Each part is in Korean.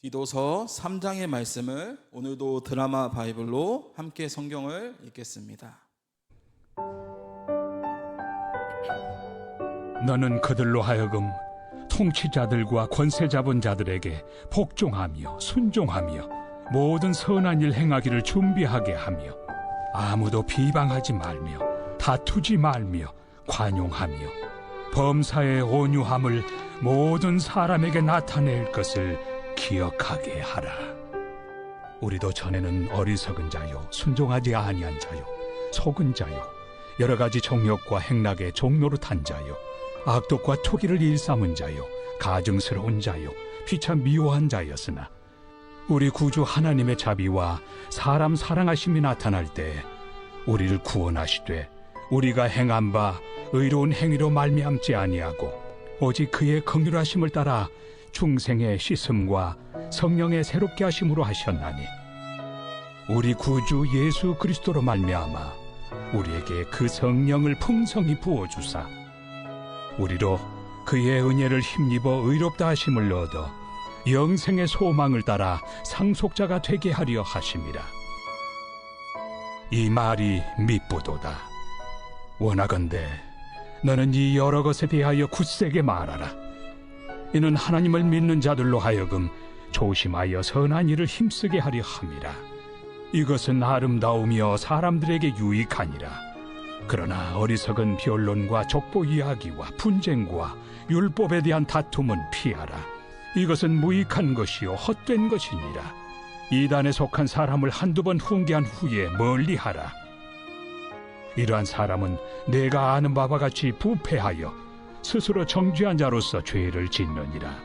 디도서 3장의 말씀을 오늘도 드라마 바이블로 함께 성경을 읽겠습니다. 너는 그들로 하여금 통치자들과 권세 잡은 자들에게 복종하며 순종하며 모든 선한 일 행하기를 준비하게 하며 아무도 비방하지 말며 다투지 말며 관용하며 범사의 온유함을 모든 사람에게 나타낼 것을 기억하게 하라. 우리도 전에는 어리석은 자요 순종하지 아니한 자요 속은 자요 여러 가지 정욕과 행락의 종노릇한 자요 악독과 투기를 일삼은 자요 가증스러운 자요 피차 미워한 자였으나 우리 구주 하나님의 자비와 사람 사랑하심이 나타날 때 우리를 구원하시되 우리가 행한 바 의로운 행위로 말미암지 아니하고 오직 그의 긍휼하심을 따라 중생의 씻음과 성령의 새롭게 하심으로 하셨나니 우리 구주 예수 그리스도로 말미암아 우리에게 그 성령을 풍성히 부어주사 우리로 그의 은혜를 힘입어 의롭다 하심을 얻어 영생의 소망을 따라 상속자가 되게 하려 하심이라. 이 말이 미쁘도다. 원하건대 너는 이 여러 것에 대하여 굳세게 말하라. 이는 하나님을 믿는 자들로 하여금 조심하여 선한 일을 힘쓰게 하려 함이라. 이것은 아름다우며 사람들에게 유익하니라. 그러나 어리석은 변론과 족보 이야기와 분쟁과 율법에 대한 다툼은 피하라. 이것은 무익한 것이요 헛된 것이니라. 이단에 속한 사람을 한두 번 훈계한 후에 멀리하라. 이러한 사람은 내가 아는 바와 같이 부패하여 스스로 정죄한 자로서 죄를 짓느니라.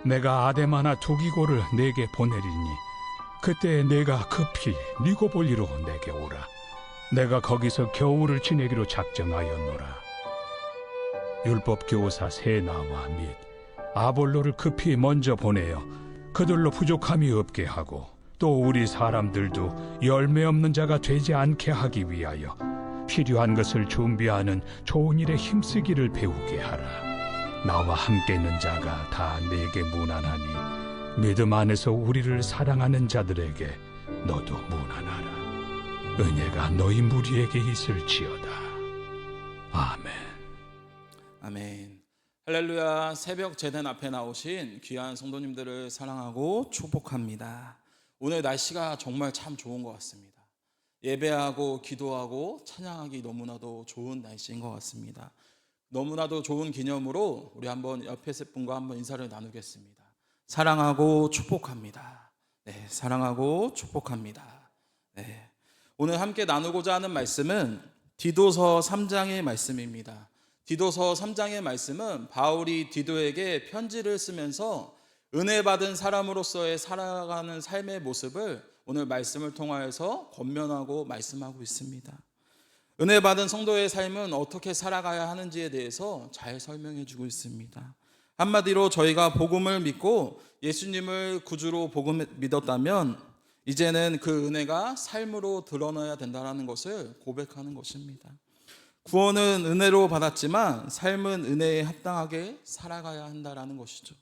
내가 아데마나 두기고를 내게 보내리니 그때 내가 급히 니고볼리로 내게 오라. 내가 거기서 겨울을 지내기로 작정하였노라. 율법 교사 세나와 및 아볼로를 급히 먼저 보내어 그들로 부족함이 없게 하고 또 우리 사람들도 열매 없는 자가 되지 않게 하기 위하여 필요한 것을 준비하는 좋은 일에 힘쓰기를 배우게 하라. 나와 함께 있는 자가 다 내게 무난하니 믿음 안에서 우리를 사랑하는 자들에게 너도 무난하라. 은혜가 너희 무리에게 있을지어다. 아멘. 아멘. 할렐루야. 새벽 제단 앞에 나오신 귀한 성도님들을 사랑하고 축복합니다. 오늘 날씨가 정말 참 좋은 것 같습니다. 예배하고 기도하고 찬양하기 너무나도 좋은 날씨인 것 같습니다. 너무나도 좋은 기념으로 우리 한번 옆에 세 분과 한번 인사를 나누겠습니다. 사랑하고 축복합니다. 네, 사랑하고 축복합니다. 네, 오늘 함께 나누고자 하는 말씀은 디도서 3장의 말씀입니다. 디도서 3장의 말씀은 바울이 디도에게 편지를 쓰면서 은혜 받은 사람으로서의 살아가는 삶의 모습을 오늘 말씀을 통하여서 권면하고 말씀하고 있습니다. 은혜 받은 성도의 삶은 어떻게 살아가야 하는지에 대해서 잘 설명해 주고 있습니다. 한마디로 저희가 복음을 믿고 예수님을 구주로 믿었다면 이제는 그 은혜가 삶으로 드러나야 된다는 것을 고백하는 것입니다. 구원은 은혜로 받았지만 삶은 은혜에 합당하게 살아가야 한다는 것이죠.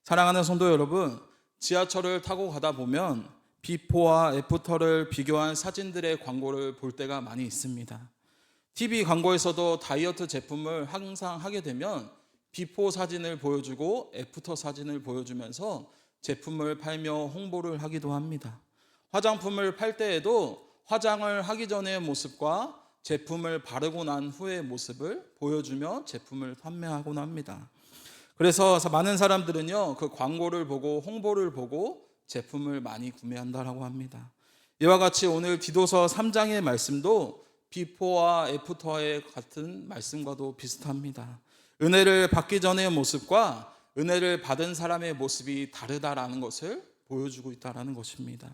사랑하는 성도 여러분, 지하철을 타고 가다 보면 비포와 애프터를 비교한 사진들의 광고를 볼 때가 많이 있습니다. TV 광고에서도 다이어트 제품을 항상 하게 되면 비포 사진을 보여주고 애프터 사진을 보여주면서 제품을 팔며 홍보를 하기도 합니다. 화장품을 팔 때에도 화장을 하기 전의 모습과 제품을 바르고 난 후의 모습을 보여주며 제품을 판매하곤 합니다. 그래서 많은 사람들은요, 그 광고를 보고 홍보를 보고 제품을 많이 구매한다라고 합니다. 이와 같이 오늘 디도서 3장의 말씀도 비포와 애프터의 같은 말씀과도 비슷합니다. 은혜를 받기 전의 모습과 은혜를 받은 사람의 모습이 다르다라는 것을 보여주고 있다라는 것입니다.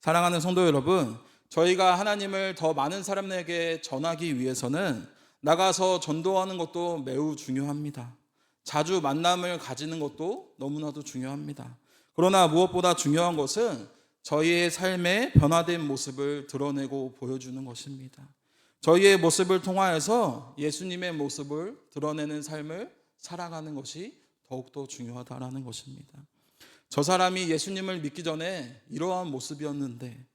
사랑하는 성도 여러분, 저희가 하나님을 더 많은 사람에게 전하기 위해서는 나가서 전도하는 것도 매우 중요합니다. 자주 만남을 가지는 것도 너무나도 중요합니다. 그러나 무엇보다 중요한 것은 저희의 삶의 변화된 모습을 드러내고 보여주는 것입니다. 저희의 모습을 통하여서 예수님의 모습을 드러내는 삶을 살아가는 것이 더욱더 중요하다는 것입니다. 저 사람이 예수님을 믿기 전에 이러한 모습이었는데,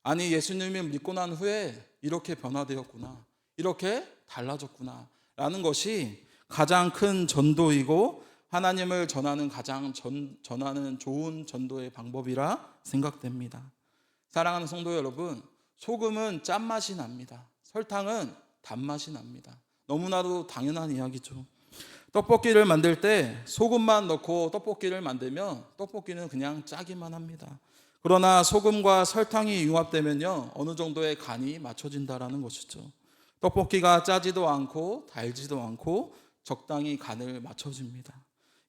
아니 예수님을 믿고 난 후에 이렇게 변화되었구나, 이렇게 달라졌구나 라는 것이 가장 큰 전도이고 하나님을 전하는 전하는 좋은 전도의 방법이라 생각됩니다. 사랑하는 성도 여러분, 소금은 짠맛이 납니다. 설탕은 단맛이 납니다. 너무나도 당연한 이야기죠. 떡볶이를 만들 때 소금만 넣고 떡볶이를 만들면 떡볶이는 그냥 짜기만 합니다. 그러나 소금과 설탕이 융합되면요, 어느 정도의 간이 맞춰진다라는 것이죠. 떡볶이가 짜지도 않고 달지도 않고 적당히 간을 맞춰줍니다.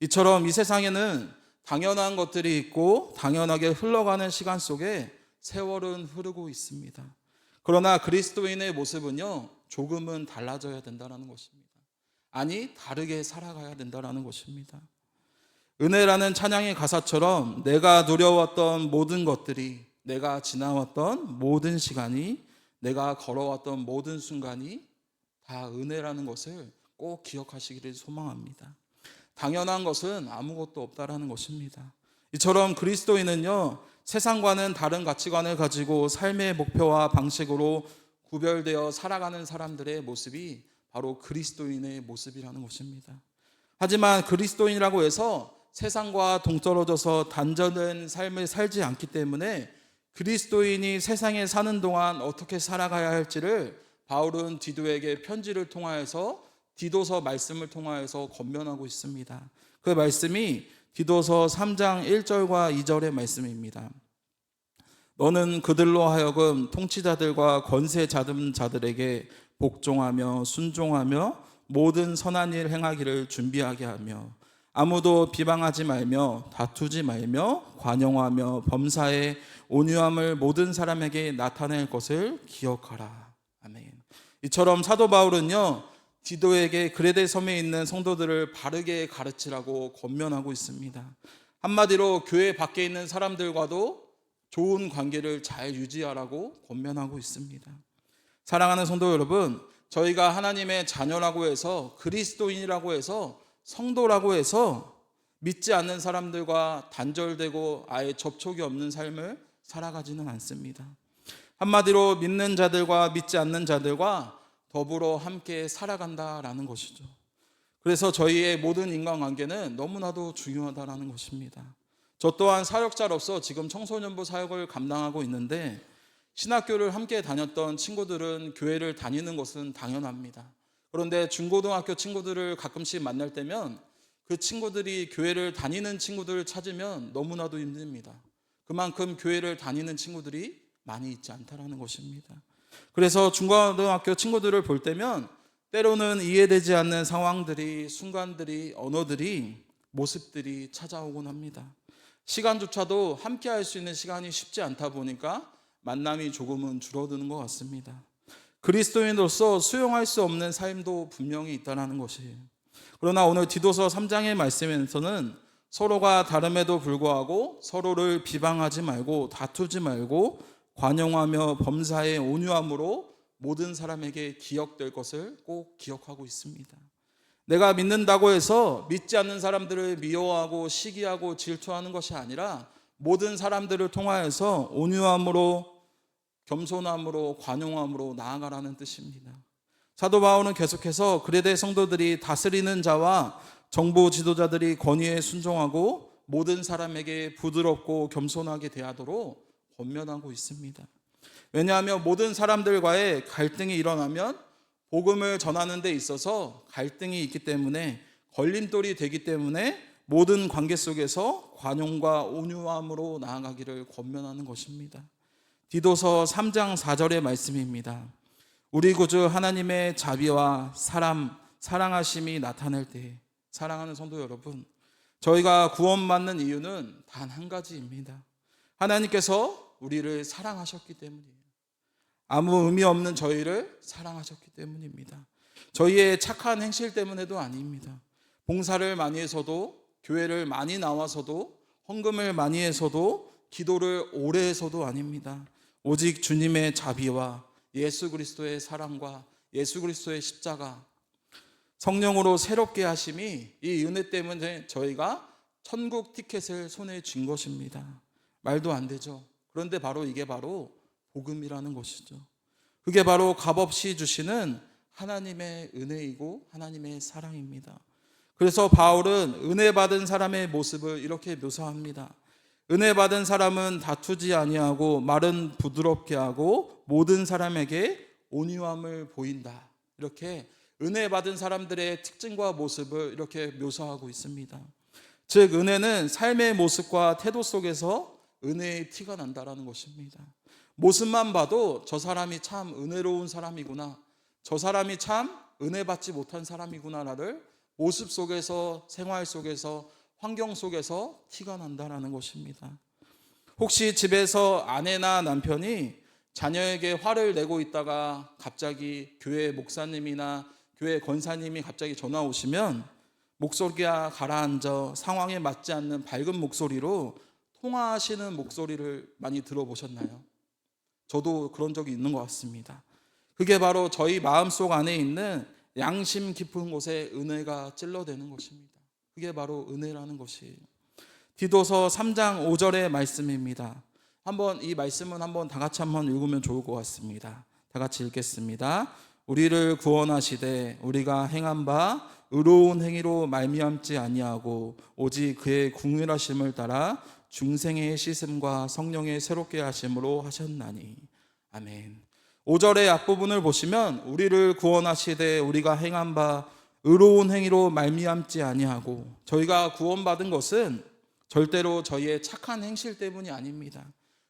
이처럼 이 세상에는 당연한 것들이 있고 당연하게 흘러가는 시간 속에 세월은 흐르고 있습니다. 그러나 그리스도인의 모습은요, 조금은 달라져야 된다는 것입니다. 아니, 다르게 살아가야 된다는 것입니다. 은혜라는 찬양의 가사처럼 내가 누려왔던 모든 것들이, 내가 지나왔던 모든 시간이, 내가 걸어왔던 모든 순간이 다 은혜라는 것을 꼭 기억하시기를 소망합니다. 당연한 것은 아무것도 없다라는 것입니다. 이처럼 그리스도인은요, 세상과는 다른 가치관을 가지고 삶의 목표와 방식으로 구별되어 살아가는 사람들의 모습이 바로 그리스도인의 모습이라는 것입니다. 하지만 그리스도인이라고 해서 세상과 동떨어져서 단절된 삶을 살지 않기 때문에 그리스도인이 세상에 사는 동안 어떻게 살아가야 할지를 바울은 디도에게 편지를 통하여서, 디도서 말씀을 통하여서 권면하고 있습니다. 그 말씀이 디도서 3장 1절과 2절의 말씀입니다. 너는 그들로 하여금 통치자들과 권세 잡은 자들에게 복종하며 순종하며 모든 선한 일 행하기를 준비하게 하며 아무도 비방하지 말며 다투지 말며 관용하며 범사에 온유함을 모든 사람에게 나타낼 것을 기억하라. 아멘. 이처럼 사도 바울은요, 디도에게 그레데 섬에 있는 성도들을 바르게 가르치라고 권면하고 있습니다. 한마디로 교회 밖에 있는 사람들과도 좋은 관계를 잘 유지하라고 권면하고 있습니다. 사랑하는 성도 여러분, 저희가 하나님의 자녀라고 해서, 그리스도인이라고 해서, 성도라고 해서 믿지 않는 사람들과 단절되고 아예 접촉이 없는 삶을 살아가지는 않습니다. 한마디로 믿는 자들과 믿지 않는 자들과 더불어 함께 살아간다라는 것이죠. 그래서 저희의 모든 인간관계는 너무나도 중요하다라는 것입니다. 저 또한 사역자로서 지금 청소년부 사역을 감당하고 있는데, 신학교를 함께 다녔던 친구들은 교회를 다니는 것은 당연합니다. 그런데 중고등학교 친구들을 가끔씩 만날 때면 그 친구들이 교회를 다니는 친구들을 찾으면 너무나도 힘듭니다. 그만큼 교회를 다니는 친구들이 많이 있지 않다라는 것입니다. 그래서 중고등학교 친구들을 볼 때면 때로는 이해되지 않는 상황들이, 순간들이, 언어들이, 모습들이 찾아오곤 합니다. 시간조차도 함께 할 수 있는 시간이 쉽지 않다 보니까 만남이 조금은 줄어드는 것 같습니다. 그리스도인으로서 수용할 수 없는 삶도 분명히 있다는 것이에요. 그러나 오늘 디도서 3장의 말씀에서는 서로가 다름에도 불구하고 서로를 비방하지 말고 다투지 말고 관용하며 범사에 온유함으로 모든 사람에게 기억될 것을 꼭 기억하고 있습니다. 내가 믿는다고 해서 믿지 않는 사람들을 미워하고 시기하고 질투하는 것이 아니라 모든 사람들을 통하여서 온유함으로, 겸손함으로, 관용함으로 나아가라는 뜻입니다. 사도 바울은 계속해서 그레데 성도들이 다스리는 자와 정부 지도자들이 권위에 순종하고 모든 사람에게 부드럽고 겸손하게 대하도록 권면하고 있습니다. 왜냐하면 모든 사람들과의 갈등이 일어나면 복음을 전하는 데 있어서 갈등이 있기 때문에, 걸림돌이 되기 때문에 모든 관계 속에서 관용과 온유함으로 나아가기를 권면하는 것입니다. 디도서 3장 4절의 말씀입니다. 우리 구주 하나님의 자비와 사랑하심이 나타날 때, 사랑하는 성도 여러분, 저희가 구원받는 이유는 단 한 가지입니다. 하나님께서 우리를 사랑하셨기 때문이에요. 아무 의미 없는 저희를 사랑하셨기 때문입니다. 저희의 착한 행실 때문에도 아닙니다. 봉사를 많이 해서도, 교회를 많이 나와서도, 헌금을 많이 해서도, 기도를 오래 해서도 아닙니다. 오직 주님의 자비와 예수 그리스도의 사랑과 예수 그리스도의 십자가, 성령으로 새롭게 하심이, 이 은혜 때문에 저희가 천국 티켓을 손에 쥔 것입니다. 말도 안 되죠. 그런데 바로 이게 바로 복음이라는 것이죠. 그게 바로 값없이 주시는 하나님의 은혜이고 하나님의 사랑입니다. 그래서 바울은 은혜 받은 사람의 모습을 이렇게 묘사합니다. 은혜 받은 사람은 다투지 아니하고 말은 부드럽게 하고 모든 사람에게 온유함을 보인다. 이렇게 은혜 받은 사람들의 특징과 모습을 이렇게 묘사하고 있습니다. 즉 은혜는 삶의 모습과 태도 속에서 은혜의 티가 난다라는 것입니다. 모습만 봐도 저 사람이 참 은혜로운 사람이구나, 저 사람이 참 은혜 받지 못한 사람이구나를 모습 속에서, 생활 속에서, 환경 속에서 티가 난다라는 것입니다. 혹시 집에서 아내나 남편이 자녀에게 화를 내고 있다가 갑자기 교회 목사님이나 교회 권사님이 갑자기 전화 오시면 목소리가 가라앉아 상황에 맞지 않는 밝은 목소리로 통화하시는 목소리를 많이 들어보셨나요? 저도 그런 적이 있는 것 같습니다. 그게 바로 저희 마음속 안에 있는 양심 깊은 곳에 은혜가 찔러대는 것입니다. 그게 바로 은혜라는 것이에요. 디도서 3장 5절의 말씀입니다. 한번 이 말씀은 한번 다 같이 한번 읽으면 좋을 것 같습니다. 다 같이 읽겠습니다. 우리를 구원하시되 우리가 행한 바 의로운 행위로 말미암지 아니하고 오직 그의 긍휼하심을 따라 중생의 씻음과 성령의 새롭게 하심으로 하셨나니. 아멘. 5절의 앞부분을 보시면 우리를 구원하시되 우리가 행한 바 의로운 행위로 말미암지 아니하고, 저희가 구원받은 것은 절대로 저희의 착한 행실 때문이 아닙니다.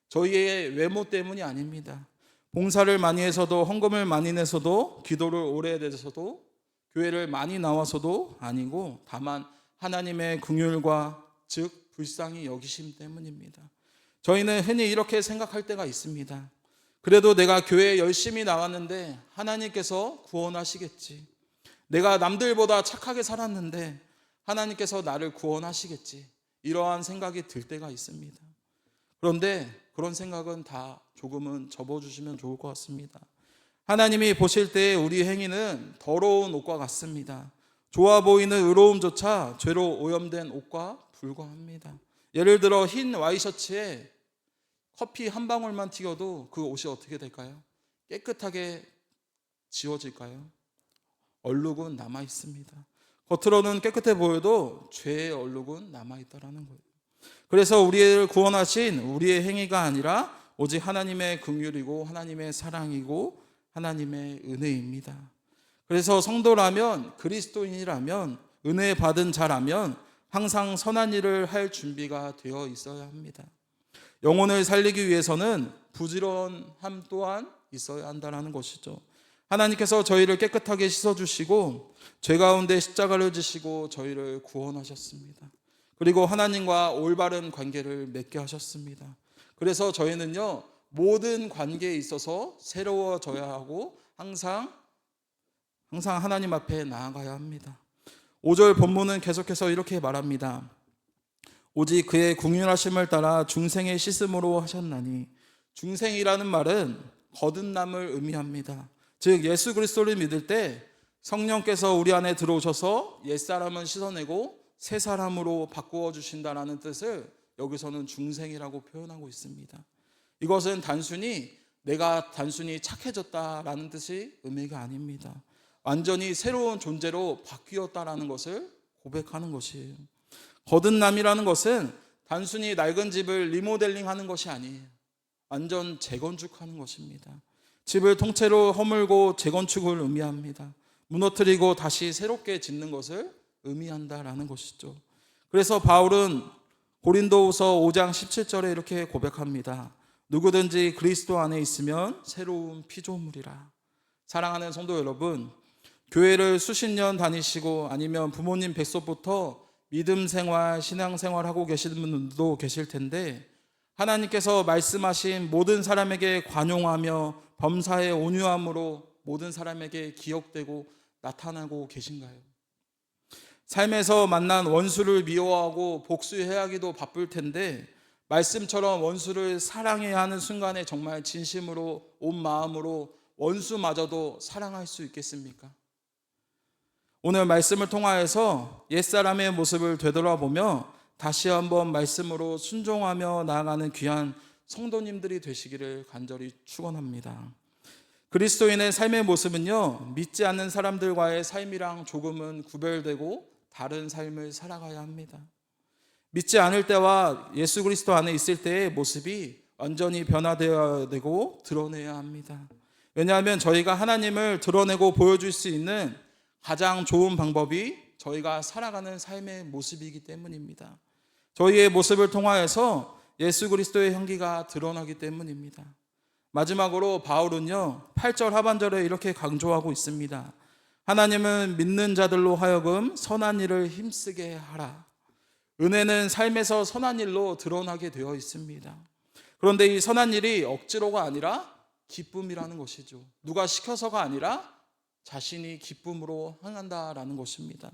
저희의 외모 때문이 아닙니다. 봉사를 많이 해서도, 헌금을 많이 내서도, 기도를 오래 해서도, 교회를 많이 나와서도 아니고 다만 하나님의 긍휼과 즉 불쌍히 여기심 때문입니다. 저희는 흔히 이렇게 생각할 때가 있습니다. 그래도 내가 교회에 열심히 나왔는데 하나님께서 구원하시겠지. 내가 남들보다 착하게 살았는데 하나님께서 나를 구원하시겠지. 이러한 생각이 들 때가 있습니다. 그런데 그런 생각은 다 조금은 접어주시면 좋을 것 같습니다. 하나님이 보실 때 우리 행위는 더러운 옷과 같습니다. 좋아 보이는 의로움조차 죄로 오염된 옷과 불과합니다. 예를 들어 흰 와이셔츠에 커피 한 방울만 튀겨도 그 옷이 어떻게 될까요? 깨끗하게 지워질까요? 얼룩은 남아 있습니다. 겉으로는 깨끗해 보여도 죄의 얼룩은 남아 있다라는 거예요. 그래서 우리를 구원하신 우리의 행위가 아니라 오직 하나님의 긍휼이고 하나님의 사랑이고 하나님의 은혜입니다. 그래서 성도라면, 그리스도인이라면, 은혜 받은 자라면 항상 선한 일을 할 준비가 되어 있어야 합니다. 영혼을 살리기 위해서는 부지런함 또한 있어야 한다는 것이죠. 하나님께서 저희를 깨끗하게 씻어주시고 죄 가운데 십자가를 지시고 저희를 구원하셨습니다. 그리고 하나님과 올바른 관계를 맺게 하셨습니다. 그래서 저희는요, 모든 관계에 있어서 새로워져야 하고 항상 하나님 앞에 나아가야 합니다. 5절 본문은 계속해서 이렇게 말합니다. 오직 그의 긍휼하심을 따라 중생의 씻음으로 하셨나니. 중생이라는 말은 거듭남을 의미합니다. 즉 예수 그리스도를 믿을 때 성령께서 우리 안에 들어오셔서 옛사람은 씻어내고 새 사람으로 바꾸어 주신다라는 뜻을 여기서는 중생이라고 표현하고 있습니다. 이것은 내가 단순히 착해졌다라는 뜻이 의미가 아닙니다. 완전히 새로운 존재로 바뀌었다라는 것을 고백하는 것이에요. 거듭남이라는 것은 단순히 낡은 집을 리모델링하는 것이 아니에요. 완전 재건축하는 것입니다. 집을 통째로 허물고 재건축을 의미합니다. 무너뜨리고 다시 새롭게 짓는 것을 의미한다라는 것이죠. 그래서 바울은 고린도후서 5장 17절에 이렇게 고백합니다. 누구든지 그리스도 안에 있으면 새로운 피조물이라. 사랑하는 성도 여러분, 교회를 수십 년 다니시고 아니면 부모님 뱃속부터 믿음 생활, 신앙 생활하고 계시는 분들도 계실 텐데, 하나님께서 말씀하신 모든 사람에게 관용하며 범사의 온유함으로 모든 사람에게 기억되고 나타나고 계신가요? 삶에서 만난 원수를 미워하고 복수해야 하기도 바쁠 텐데 말씀처럼 원수를 사랑해야 하는 순간에 정말 진심으로 온 마음으로 원수마저도 사랑할 수 있겠습니까? 오늘 말씀을 통하여서 옛사람의 모습을 되돌아보며 다시 한번 말씀으로 순종하며 나아가는 귀한 성도님들이 되시기를 간절히 축원합니다. 그리스도인의 삶의 모습은요, 믿지 않는 사람들과의 삶이랑 조금은 구별되고 다른 삶을 살아가야 합니다. 믿지 않을 때와 예수 그리스도 안에 있을 때의 모습이 완전히 변화되어야 되고 드러내야 합니다. 왜냐하면 저희가 하나님을 드러내고 보여줄 수 있는 가장 좋은 방법이 저희가 살아가는 삶의 모습이기 때문입니다. 저희의 모습을 통하여서 예수 그리스도의 향기가 드러나기 때문입니다. 마지막으로 바울은요, 8절 하반절에 이렇게 강조하고 있습니다. 하나님은 믿는 자들로 하여금 선한 일을 힘쓰게 하라. 은혜는 삶에서 선한 일로 드러나게 되어 있습니다. 그런데 이 선한 일이 억지로가 아니라 기쁨이라는 것이죠. 누가 시켜서가 아니라 자신이 기쁨으로 행한다라는 것입니다.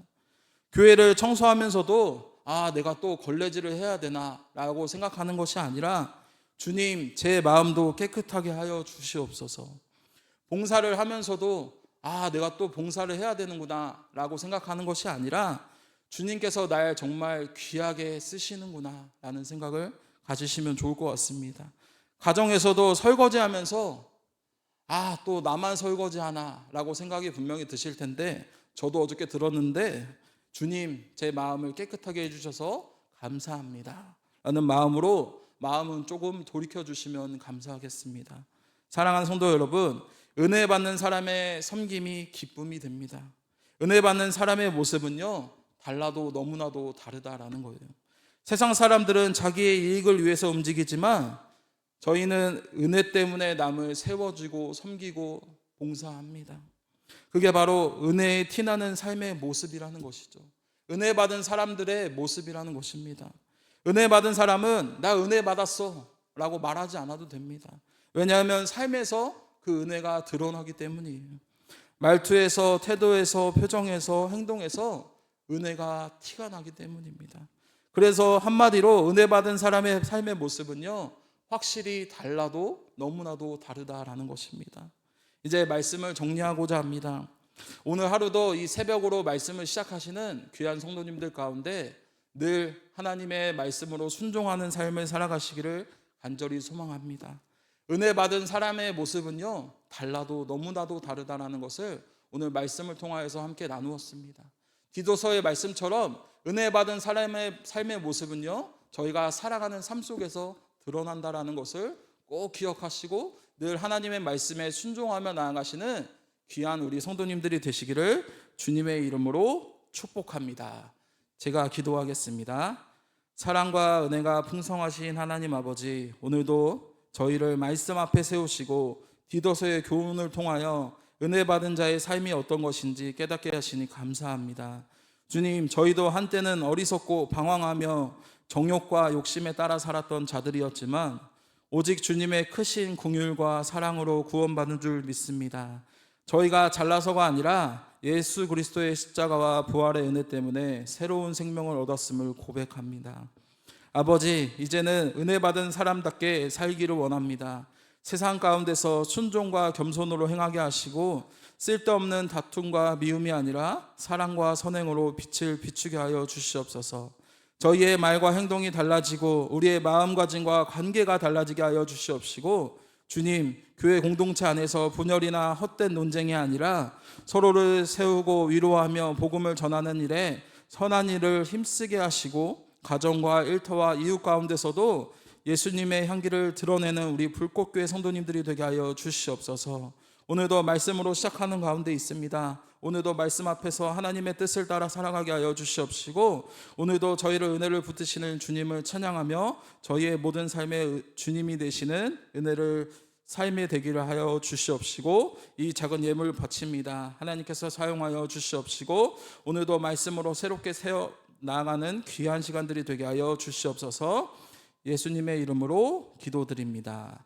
교회를 청소하면서도 내가 또 걸레질을 해야 되나 라고 생각하는 것이 아니라 주님, 제 마음도 깨끗하게 하여 주시옵소서. 봉사를 하면서도 내가 또 봉사를 해야 되는구나 라고 생각하는 것이 아니라 주님께서 날 정말 귀하게 쓰시는구나 라는 생각을 가지시면 좋을 것 같습니다. 가정에서도 설거지하면서 또 나만 설거지하나 라고 생각이 분명히 드실 텐데, 저도 어저께 들었는데 주님, 제 마음을 깨끗하게 해주셔서 감사합니다 라는 마음은 조금 돌이켜주시면 감사하겠습니다. 사랑하는 성도 여러분, 은혜 받는 사람의 섬김이 기쁨이 됩니다. 은혜 받는 사람의 모습은요, 달라도 너무나도 다르다라는 거예요. 세상 사람들은 자기의 이익을 위해서 움직이지만 저희는 은혜 때문에 남을 세워주고 섬기고 봉사합니다. 그게 바로 은혜의 티나는 삶의 모습이라는 것이죠. 은혜 받은 사람들의 모습이라는 것입니다. 은혜 받은 사람은 나 은혜 받았어 라고 말하지 않아도 됩니다. 왜냐하면 삶에서 그 은혜가 드러나기 때문이에요. 말투에서, 태도에서, 표정에서, 행동에서 은혜가 티가 나기 때문입니다. 그래서 한마디로 은혜 받은 사람의 삶의 모습은요, 확실히 달라도 너무나도 다르다라는 것입니다. 이제 말씀을 정리하고자 합니다. 오늘 하루도 이 새벽으로 말씀을 시작하시는 귀한 성도님들 가운데 늘 하나님의 말씀으로 순종하는 삶을 살아가시기를 간절히 소망합니다. 은혜 받은 사람의 모습은요, 달라도 너무나도 다르다라는 것을 오늘 말씀을 통하여서 함께 나누었습니다. 디도서의 말씀처럼 은혜 받은 사람의 삶의 모습은요, 저희가 살아가는 삶 속에서 드러난다라는 것을 꼭 기억하시고 늘 하나님의 말씀에 순종하며 나아가시는 귀한 우리 성도님들이 되시기를 주님의 이름으로 축복합니다. 제가 기도하겠습니다. 사랑과 은혜가 풍성하신 하나님 아버지, 오늘도 저희를 말씀 앞에 세우시고 디도서의 교훈을 통하여 은혜 받은 자의 삶이 어떤 것인지 깨닫게 하시니 감사합니다. 주님, 저희도 한때는 어리석고 방황하며 정욕과 욕심에 따라 살았던 자들이었지만 오직 주님의 크신 긍휼과 사랑으로 구원받는 줄 믿습니다. 저희가 잘나서가 아니라 예수 그리스도의 십자가와 부활의 은혜 때문에 새로운 생명을 얻었음을 고백합니다. 아버지, 이제는 은혜 받은 사람답게 살기를 원합니다. 세상 가운데서 순종과 겸손으로 행하게 하시고 쓸데없는 다툼과 미움이 아니라 사랑과 선행으로 빛을 비추게 하여 주시옵소서. 저희의 말과 행동이 달라지고 우리의 마음가짐과 관계가 달라지게 하여 주시옵시고, 주님, 교회 공동체 안에서 분열이나 헛된 논쟁이 아니라 서로를 세우고 위로하며 복음을 전하는 일에 선한 일을 힘쓰게 하시고 가정과 일터와 이웃 가운데서도 예수님의 향기를 드러내는 우리 불꽃교회 성도님들이 되게 하여 주시옵소서. 오늘도 말씀으로 시작하는 가운데 있습니다. 오늘도 말씀 앞에서 하나님의 뜻을 따라 살아가게 하여 주시옵시고, 오늘도 저희를 은혜를 붙드시는 주님을 찬양하며 저희의 모든 삶의 주님이 되시는 은혜를 삶에 되기를 하여 주시옵시고, 이 작은 예물 바칩니다. 하나님께서 사용하여 주시옵시고, 오늘도 말씀으로 새롭게 세워 나아가는 귀한 시간들이 되게 하여 주시옵소서. 예수님의 이름으로 기도드립니다.